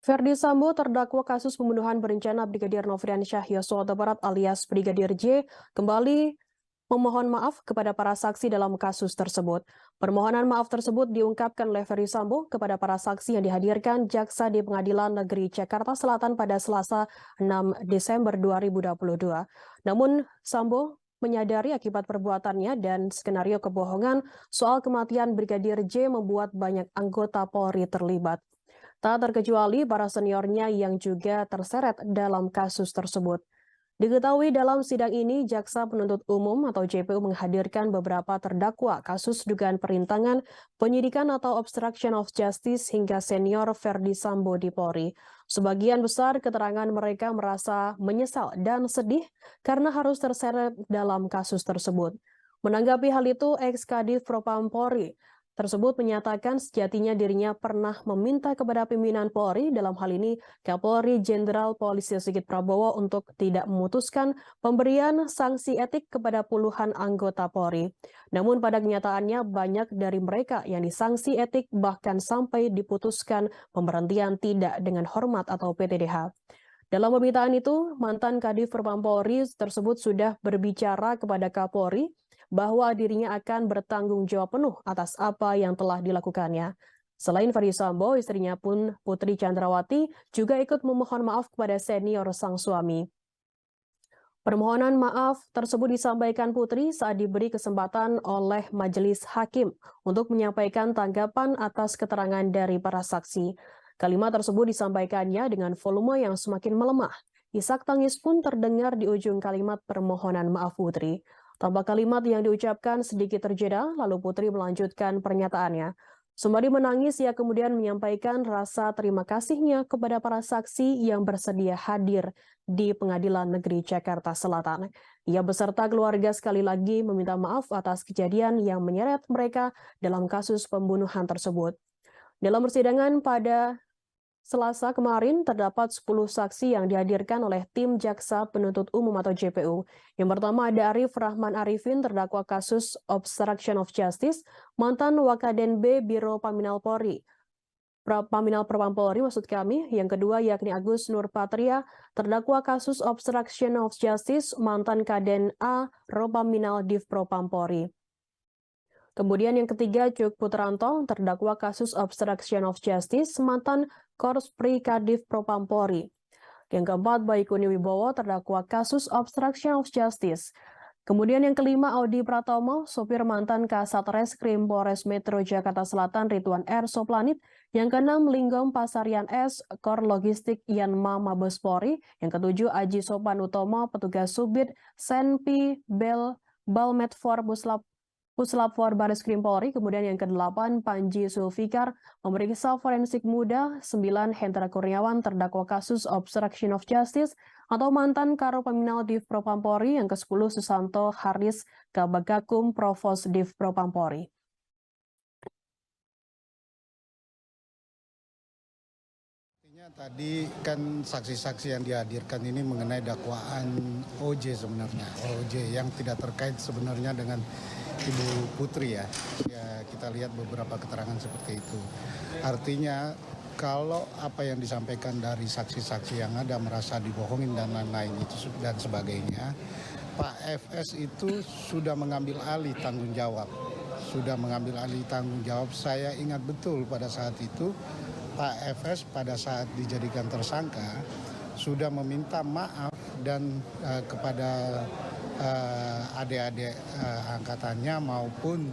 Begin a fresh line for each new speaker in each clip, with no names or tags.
Ferdy Sambo terdakwa kasus pembunuhan berencana Brigadir Nofriansyah Yosua Huta Barat alias Brigadir J kembali memohon maaf kepada para saksi dalam kasus tersebut. Permohonan maaf tersebut diungkapkan oleh Ferdy Sambo kepada para saksi yang dihadirkan jaksa di Pengadilan Negeri Jakarta Selatan pada Selasa 6 Desember 2022. Namun Sambo menyadari akibat perbuatannya dan skenario kebohongan soal kematian Brigadir J membuat banyak anggota Polri terlibat. Tak terkecuali para seniornya yang juga terseret dalam kasus tersebut. Diketahui dalam sidang ini, Jaksa Penuntut Umum atau JPU menghadirkan beberapa terdakwa kasus dugaan perintangan, penyidikan atau obstruction of justice hingga senior Ferdy Sambo di Polri. Sebagian besar keterangan mereka merasa menyesal dan sedih karena harus terseret dalam kasus tersebut. Menanggapi hal itu, ex-Kadif Propam Polri tersebut menyatakan sejatinya dirinya pernah meminta kepada pimpinan Polri, dalam hal ini Kapolri Jenderal Polisi Sigit Prabowo, untuk tidak memutuskan pemberian sanksi etik kepada puluhan anggota Polri. Namun pada kenyataannya banyak dari mereka yang disanksi etik bahkan sampai diputuskan pemberhentian tidak dengan hormat atau PTDH. Dalam pemberitaan itu, mantan Kadif Propam Polri tersebut sudah berbicara kepada Kapolri bahwa dirinya akan bertanggung jawab penuh atas apa yang telah dilakukannya. Selain Ferdy Sambo, istrinya pun Putri Chandrawati juga ikut memohon maaf kepada senior sang suami. Permohonan maaf tersebut disampaikan Putri saat diberi kesempatan oleh majelis hakim untuk menyampaikan tanggapan atas keterangan dari para saksi. Kalimat tersebut disampaikannya dengan volume yang semakin melemah. Isak tangis pun terdengar di ujung kalimat permohonan maaf Putri. Tanpa kalimat yang diucapkan sedikit terjeda, lalu Putri melanjutkan pernyataannya. Sembari menangis, ia kemudian menyampaikan rasa terima kasihnya kepada para saksi yang bersedia hadir di Pengadilan Negeri Jakarta Selatan. Ia beserta keluarga sekali lagi meminta maaf atas kejadian yang menyeret mereka dalam kasus pembunuhan tersebut. Dalam persidangan pada Selasa kemarin, terdapat 10 saksi yang dihadirkan oleh tim Jaksa Penuntut Umum atau JPU. Yang pertama ada Arif Rahman Arifin, terdakwa kasus obstruction of justice, mantan Wakaden B Biro Paminal Polri. Paminal Propam Polri maksud kami. Yang kedua yakni Agus Nurpatria, terdakwa kasus obstruction of justice, mantan Kaden A Ropaminal Div Propam Polri. Kemudian yang ketiga, Cuk Putranto, terdakwa kasus obstruction of justice, mantan Korspri Kadif Propam Polri. Yang keempat, Baikuni Wibowo, terdakwa kasus obstruction of justice. Kemudian yang kelima, Audi Pratomo, sopir mantan Kasat Reskrim Polres Metro Jakarta Selatan Ridwan R. Soplanit. Yang keenam, Linggom Pasarian S, Kor Logistik Yanma Mabes Polri. Yang ketujuh, Aji Sopan Utomo, petugas Subit Senpi Bel Balmetfor Puslap for Baris Krim Polri. Kemudian yang ke-8, Panji Sulfikar, pemeriksa forensik muda. 9, Hendra Kurniawan, terdakwa kasus obstruction of justice atau mantan Karo Paminal Div Propam Polri. Yang ke-10, Susanto Haris Kabagakum, Provos Div Propam Polri.
Tadi kan saksi-saksi yang dihadirkan ini mengenai dakwaan OJ sebenarnya, OJ yang tidak terkait sebenarnya dengan Ibu Putri ya. Ya kita lihat beberapa keterangan seperti itu. Artinya kalau apa yang disampaikan dari saksi-saksi yang ada merasa dibohongin dan lain-lain itu dan sebagainya, Pak FS itu sudah mengambil alih tanggung jawab. Saya ingat betul pada saat itu Pak FS pada saat dijadikan tersangka sudah meminta maaf dan kepada adik-adik angkatannya maupun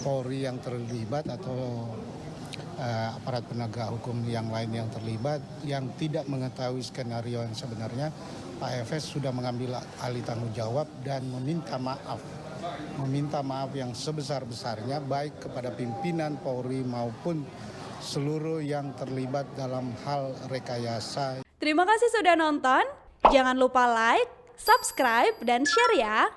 Polri yang terlibat atau aparat penegak hukum yang lain yang terlibat yang tidak mengetahui skenario yang sebenarnya. Pak FS sudah mengambil alih tanggung jawab dan meminta maaf yang sebesar-besarnya baik kepada pimpinan Polri maupun seluruh yang terlibat dalam hal rekayasa.
Terima kasih sudah nonton. Jangan lupa like, subscribe, dan share ya.